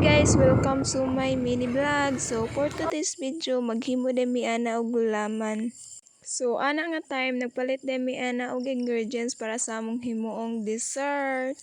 guys, welcome to my mini vlog. So for today's video, maghimo demi ana og gulaman. So ana nga time nagpalit demi ana og ingredients para sa among himuong dessert.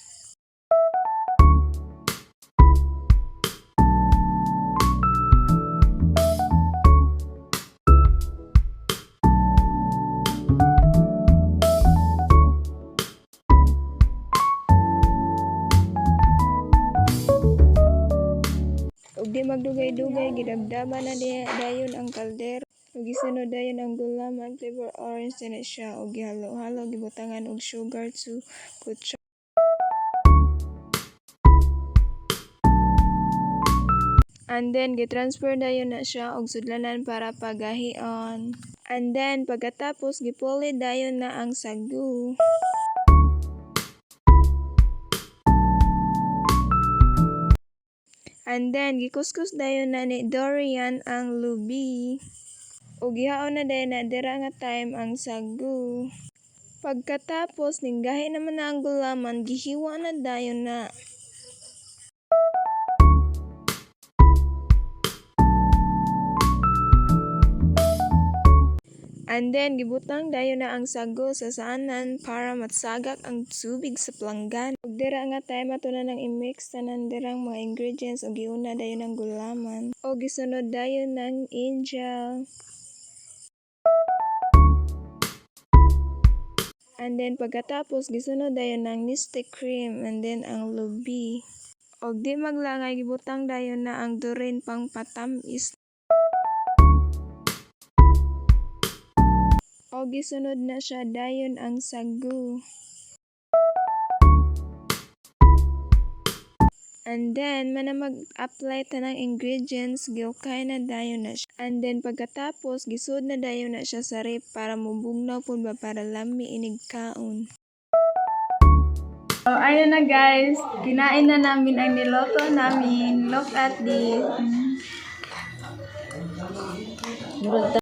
Ug di magdugay-dugay gidabdaban na dayon ang kaldero. Ug gisunod dayon ang gulaman, flavor orange din siya ug gihalo-halo gibutangan og sugar to kutsara. And then gitransfer dayon na siya og sudlanan para pagahion. And then pagkatapos gipuli dayon na ang sagu. And then, gikuskus dayon na ni Dorian ang lubi. Ug gihaon na dayon na dira nga time ang sagu. Pagkatapos, ninggahi naman na ang gulaman, gihiwa na dayon na. And then, gibutang dayon na ang sago sa saanan para matsagak ang tubig sa planggan. Ug dira nga time ato na nang i-mix tanan dirang mga ingredients ug giuna dayon ang gulaman. Ug gisunod dayon ng angel. And then pagkatapos gisunod dayon ng Nestea cream and then ang lubi. Og di maglangay gibutang dayon na ang Durin pang patamis. O gisunod na siya dayon ang sagu. And then, mana mag-apply ta ng ingredients, giukay na dayon na siya. And then, pagkatapos, gisud na dayon na siya sa rep para mubugnaw po ba para lami inig kaon. So, ayun na guys. Kinain na namin ang niloto namin. Look at this.